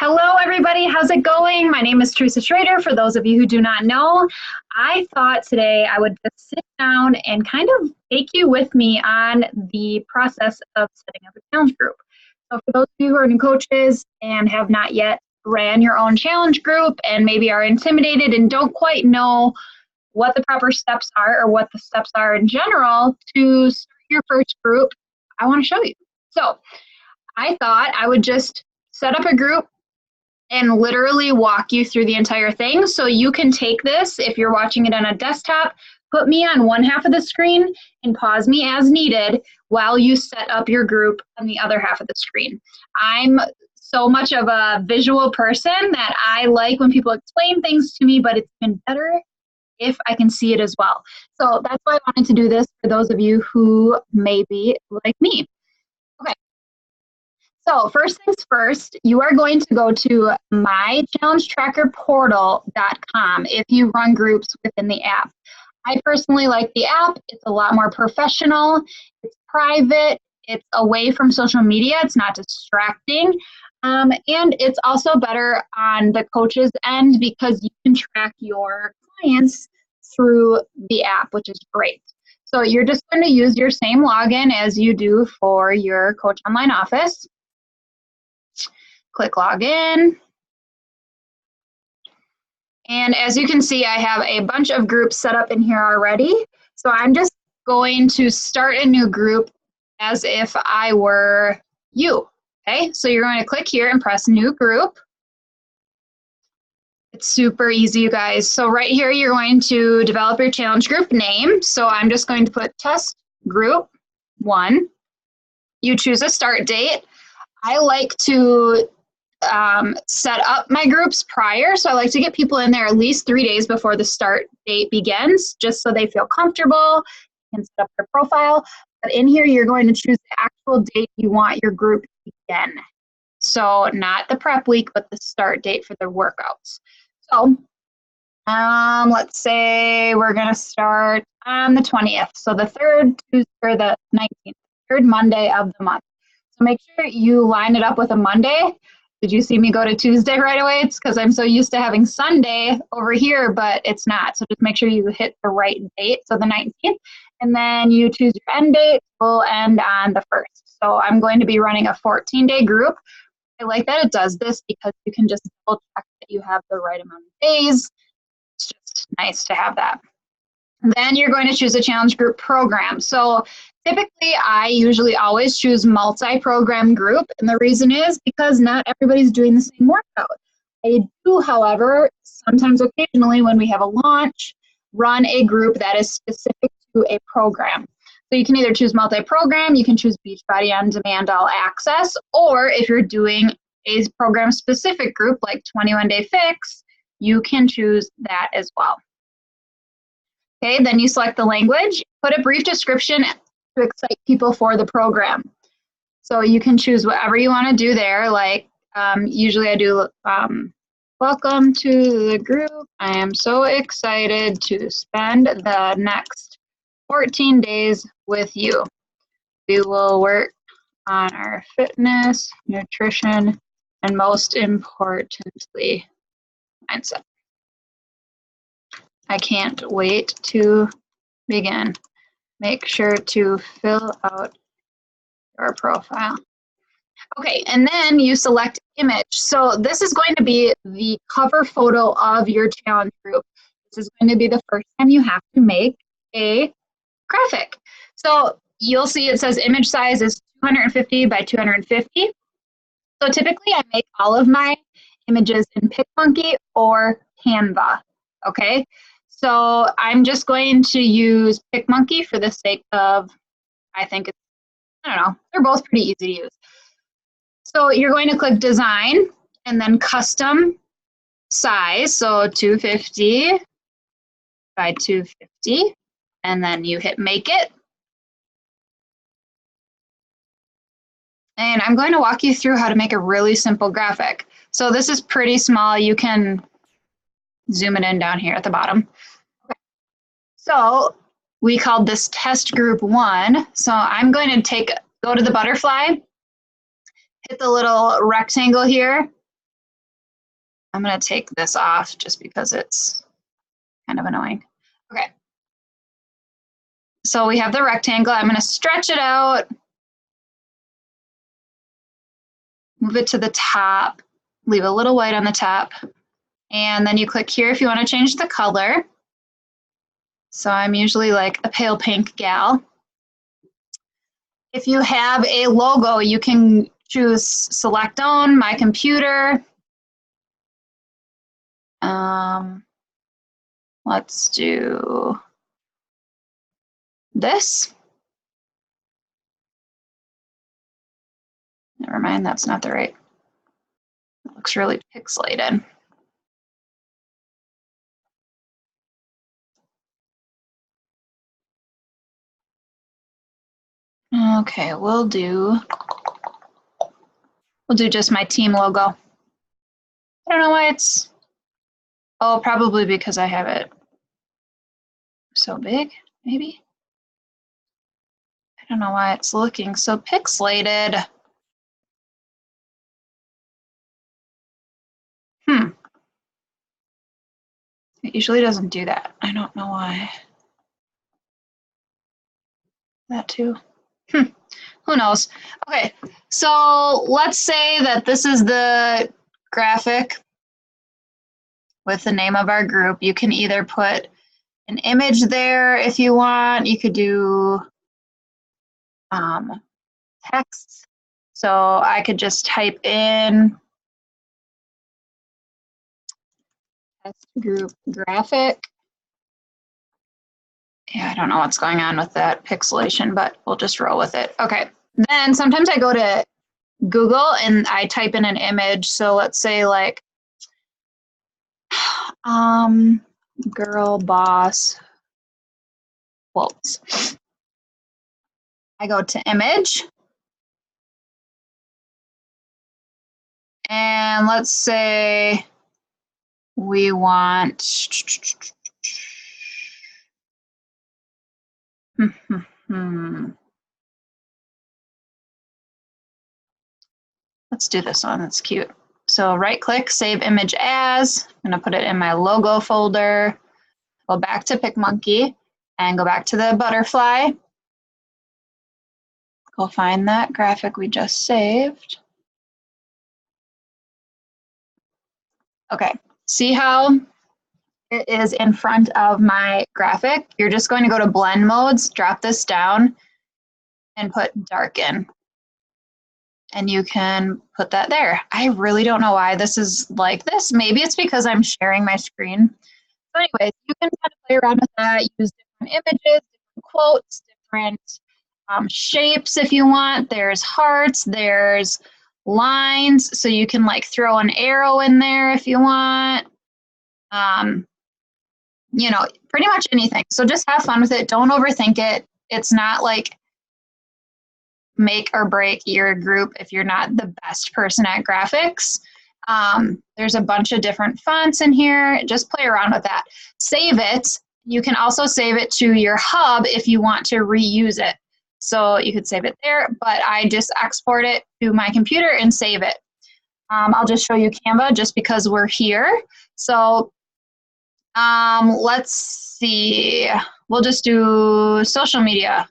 Hello, everybody. How's it going? My name is Teresa Schrader. For those of you who do not know, I thought today I would just sit down and kind of take you with me on the process of setting up a challenge group. So for those of you who are new coaches and have not yet ran your own challenge group and maybe are intimidated and don't quite know what the proper steps are or what the steps are in general to start your first group, I want to show you. So I thought I would just set up a group and literally walk you through the entire thing. So you can take this, if you're watching it on a desktop, put me on one half of the screen and pause me as needed while you set up your group on the other half of the screen. I'm so much of a visual person that I like when people explain things to me, but it's been better if I can see it as well. So that's why I wanted to do this for those of you who may be like me. Okay. So first things first, you are going to go to mychallengetrackerportal.com if you run groups within the app. I personally like the app. It's a lot more professional. It's private. It's away from social media. It's not distracting. And it's also better on the coach's end because you can track your clients through the app, which is great. So you're just going to use your same login as you do for your Coach Online Office. Click login. And as you can see, I have a bunch of groups set up in here already. So I'm just going to start a new group as if I were you. Okay, so you're going to click here and press new group. It's super easy, you guys. So right here, you're going to develop your challenge group name. So I'm just going to put test group 1. You choose a start date. I like to set up my groups prior. So I like to get people in there at least 3 days before the start date begins, just so they feel comfortable and set up their profile. But in here, you're going to choose the actual date you want your group to begin. So not the prep week, but the start date for the workouts. So let's say we're going to start on the 20th. So the third Tuesday or the 19th, third Monday of the month. So make sure you line it up with a Monday. Did you see me go to Tuesday right away? It's because I'm so used to having Sunday over here, but it's not. So just make sure you hit the right date, so the 19th, and then you choose your end date. We'll end on the 1st. So I'm going to be running a 14-day group. I like that it does this because you can just double check that you have the right amount of days. It's just nice to have that. Then you're going to choose a challenge group program. So typically, I usually always choose multi-program group, and the reason is because not everybody's doing the same workout. I do, however, sometimes occasionally when we have a launch, run a group that is specific to a program. So you can either choose multi-program, you can choose Beachbody On Demand All Access, or if you're doing a program-specific group like 21-Day Fix, you can choose that as well. Okay, then you select the language, put a brief description to excite people for the program. So you can choose whatever you want to do there. Like usually I do, welcome to the group. I am so excited to spend the next 14 days with you. We will work on our fitness, nutrition, and most importantly, mindset. I can't wait to begin. Make sure to fill out your profile. Okay, and then you select image. So this is going to be the cover photo of your challenge group. This is going to be the first time you have to make a graphic. So you'll see it says image size is 250 by 250. So typically I make all of my images in PicMonkey or Canva, okay? So I'm just going to use PicMonkey for the sake of, I don't know, they're both pretty easy to use. So you're going to click design and then custom size, so 250 by 250, and then you hit make it. And I'm going to walk you through how to make a really simple graphic. So this is pretty small. You can zoom it in down here at the bottom. So we called this test group 1. So I'm going to go to the butterfly, hit the little rectangle here, I'm going to take this off just because it's kind of annoying. Okay. So we have the rectangle. I'm going to stretch it out, move it to the top, leave a little white on the top, and then you click here if you want to change the color. So I'm usually like a pale pink gal. If you have a logo, you can choose select on my computer. Let's do this. Never mind, that's not the right. It looks really pixelated. Okay, we'll do just my team logo. I don't know why it's, oh, probably because I have it so big, maybe. I don't know why it's looking so pixelated. It usually doesn't do that. I don't know why. That too. Who knows? Okay, so let's say that this is the graphic with the name of our group. You can either put an image there if you want. You could do text. So I could just type in test group graphic. Yeah, I don't know what's going on with that pixelation, but we'll just roll with it. Okay, then sometimes I go to Google and I type in an image. So let's say like girl boss quotes. I go to image. And let's say we want let's do this one. That's cute. So right click, save image as. I'm gonna put it in my logo folder. Go back to PicMonkey and go back to the butterfly. Go find that graphic we just saved. Okay, see how it is in front of my graphic? You're just going to go to blend modes, drop this down, and put darken. And you can put that there. I really don't know why this is like this. Maybe it's because I'm sharing my screen. So anyways, you can kind of play around with that, use different images, different quotes, different shapes if you want. There's hearts, there's lines, so you can like throw an arrow in there if you want. You know, pretty much anything. So just have fun with it. Don't overthink it. It's not like make or break your group if you're not the best person at graphics. There's a bunch of different fonts in here. Just play around with that. Save it. You can also save it to your hub if you want to reuse it. So you could save it there, but I just export it to my computer and save it. I'll just show you Canva just because we're here. So let's see. We'll just do social media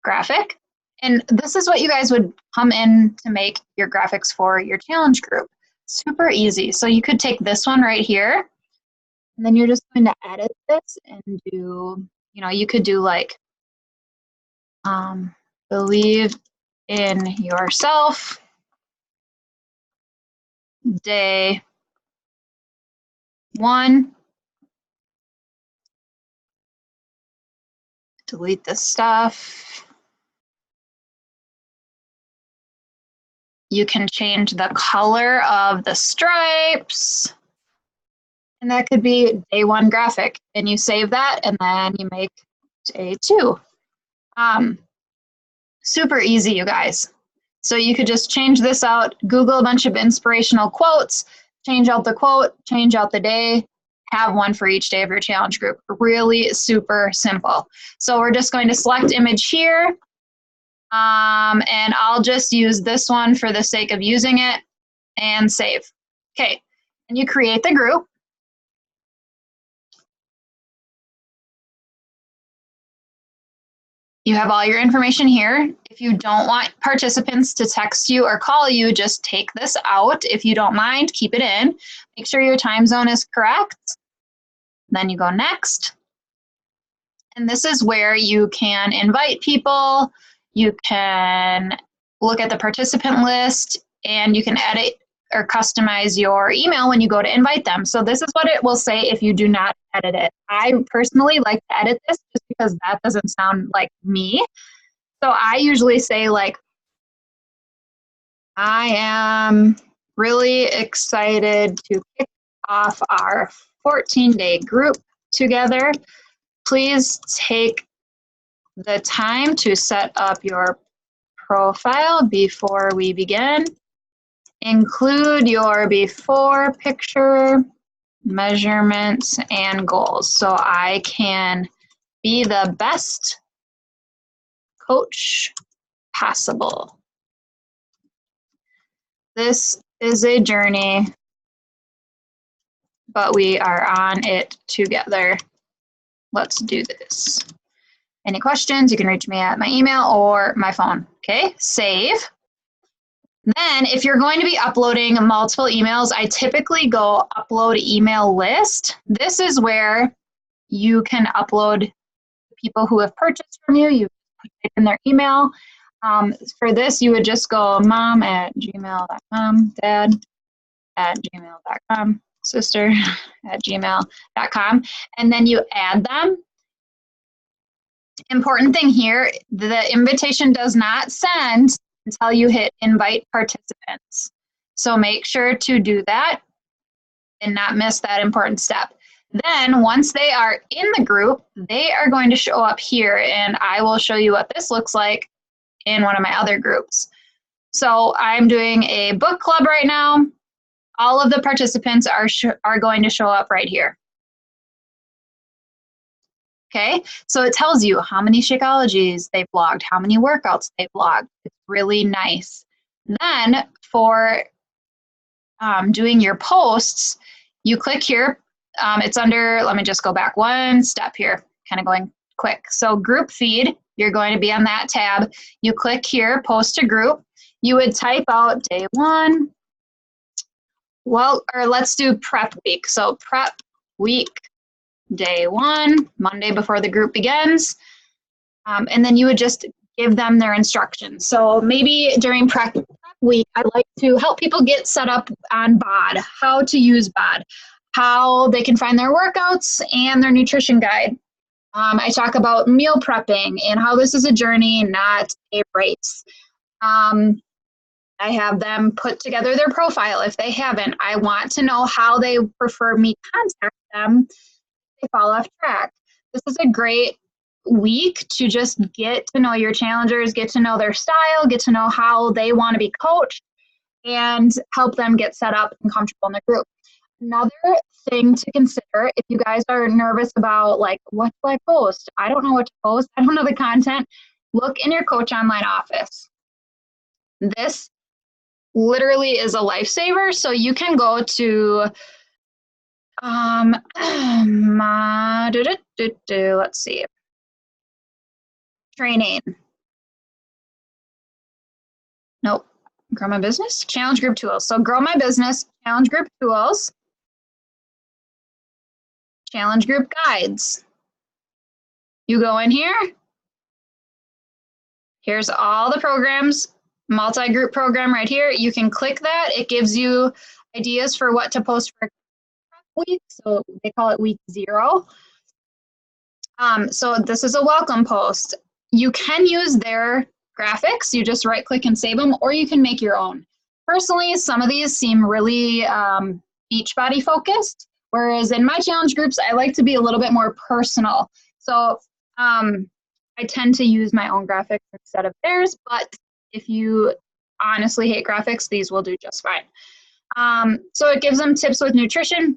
graphic. And this is what you guys would come in to make your graphics for your challenge group. Super easy. So you could take this one right here, and then you're just going to edit this and do, you know, you could do like, believe in yourself, day 1. Delete this stuff. You can change the color of the stripes. And that could be day 1 graphic. And you save that, and then you make day 2. Super easy, you guys. So you could just change this out, Google a bunch of inspirational quotes, change out the quote, change out the day, have one for each day of your challenge group. Really super simple. So we're just going to select image here. And I'll just use this one for the sake of using it and save. Okay, and you create the group. You have all your information here. If you don't want participants to text you or call you, just take this out. If you don't mind, keep it in. Make sure your time zone is correct. Then you go next. And this is where you can invite people, you can look at the participant list, and you can edit or customize your email when you go to invite them. So this is what it will say if you do not edit it. I personally like to edit this just because that doesn't sound like me. So I usually say like, I am really excited to kick off our 14-day group together. Please take the time to set up your profile before we begin. Include your before picture, measurements, and goals so I can be the best coach possible. This is a journey, but we are on it together. Let's do this. Any questions, you can reach me at my email or my phone. Okay, save. Then if you're going to be uploading multiple emails, I typically go upload email list. This is where you can upload people who have purchased from you. You type in their email. For this, you would just go mom@gmail.com, dad@gmail.com, sister@gmail.com, and then you add them. Important thing here, the invitation does not send until you hit invite participants. So make sure to do that and not miss that important step. Then once they are in the group, they are going to show up here, and I will show you what this looks like in one of my other groups. So I'm doing a book club right now. All of the participants are going to show up right here. Okay, so it tells you how many Shakeologies they've logged, how many workouts they've logged. It's really nice. Then for doing your posts, you click here. It's under, let me just go back one step here, kind of going quick. So group feed, you're going to be on that tab. You click here, post to group. You would type out day one. Well, or let's do prep week. So prep week, day one, Monday before the group begins. And then you would just give them their instructions. So maybe during prep week, I'd like to help people get set up on BOD, how to use BOD, how they can find their workouts and their nutrition guide. I talk about meal prepping and how this is a journey, not a race. I have them put together their profile if they haven't. I want to know how they prefer me contact them if they fall off track. This is a great week to just get to know your challengers, get to know their style, get to know how they want to be coached, and help them get set up and comfortable in the group. Another thing to consider, if you guys are nervous about like, what do I post? I don't know what to post. I don't know the content. Look in your Coach Online office. This literally is a lifesaver. So you can go to, let's see, training. Nope, grow my business, challenge group tools. So grow my business, challenge group tools, challenge group guides. You go in here. Here's all the programs, multi-group program right here. You can click that. It gives you ideas for what to post for week. So they call it week 0. So this is a welcome post. You can use their graphics. You just right click and save them, or you can make your own. Personally, some of these seem really Beachbody focused, whereas in my challenge groups, I like to be a little bit more personal. So I tend to use my own graphics instead of theirs, but if you honestly hate graphics, these will do just fine. So it gives them tips with nutrition.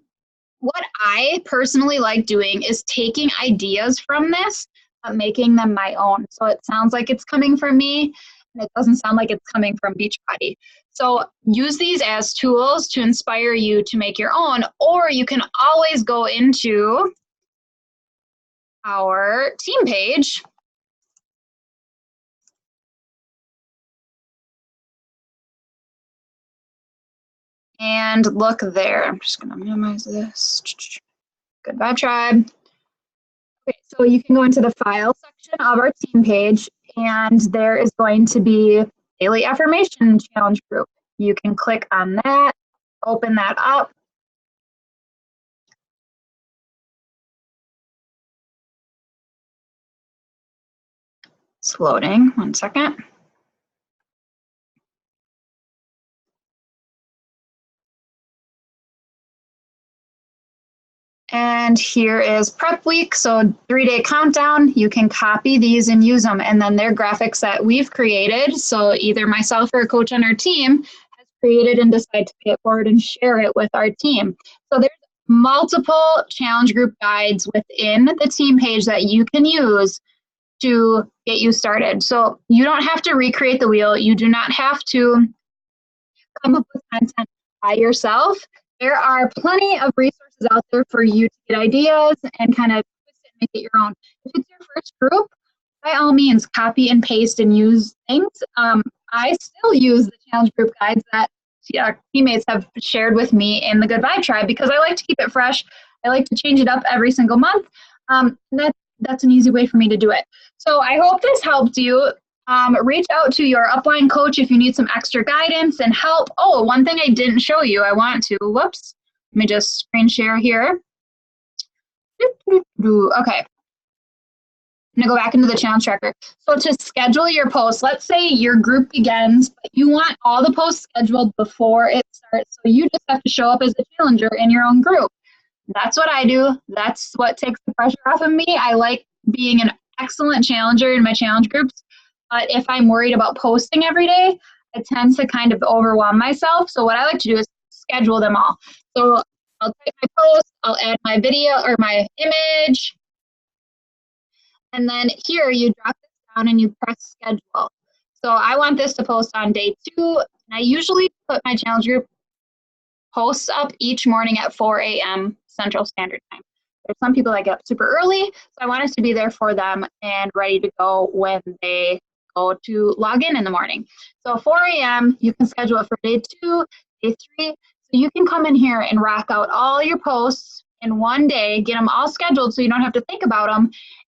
What I personally like doing is taking ideas from this, but making them my own. So it sounds like it's coming from me. and it doesn't sound like it's coming from Beachbody. So use these as tools to inspire you to make your own, or you can always go into our team page and look there. I'm just going to minimize this. Good Vibe Tribe. Okay, so you can go into the file section of our team page, and there is going to be Daily Affirmation Challenge Group. You can click on that, open that up. It's loading, 1 second. And here is prep week, so 3-day countdown. You can copy these and use them, and then they're graphics that we've created. So either myself or a coach on our team has created and decided to pay it forward and share it with our team. So there's multiple challenge group guides within the team page that you can use to get you started. So you don't have to recreate the wheel. You do not have to come up with content by yourself. There are plenty of resources out there for you to get ideas and kind of twist it and make it your own. If it's your first group, by all means, copy and paste and use things. I still use the challenge group guides that teammates have shared with me in the Good Vibe Tribe because I like to keep it fresh. I like to change it up every single month. And that's an easy way for me to do it. So I hope this helped you. Reach out to your upline coach if you need some extra guidance and help. Oh, one thing I didn't show you, I want to. Whoops. Let me just screen share here. Okay. I'm going to go back into the challenge tracker. So to schedule your posts, let's say your group begins, but you want all the posts scheduled before it starts. So you just have to show up as a challenger in your own group. That's what I do. That's what takes the pressure off of me. I like being an excellent challenger in my challenge groups. But if I'm worried about posting every day, I tend to kind of overwhelm myself. So what I like to do is schedule them all. So I'll type my post, I'll add my video or my image. And then here you drop this down and you press schedule. So I want this to post on day 2. And I usually put my challenge group posts up each morning at 4 a.m. Central Standard Time. There's some people that get up super early, so I want it to be there for them and ready to go when they go to log in the morning. So 4 a.m., you can schedule it for day 2, day 3. So you can come in here and rock out all your posts in one day, get them all scheduled so you don't have to think about them.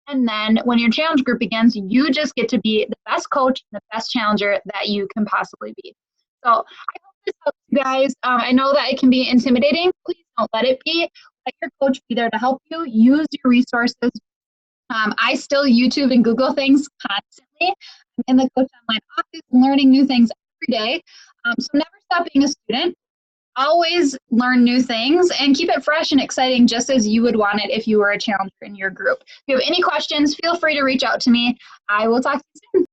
And then when your challenge group begins, you just get to be the best coach, the best challenger that you can possibly be. So I hope this helps you guys. I know that it can be intimidating. Please don't let it be. Let your coach be there to help you. Use your resources. I still YouTube and Google things constantly. I'm in the Coach Online office learning new things every day. So never stop being a student. Always learn new things and keep it fresh and exciting just as you would want it if you were a challenger in your group. If you have any questions, feel free to reach out to me. I will talk to you soon.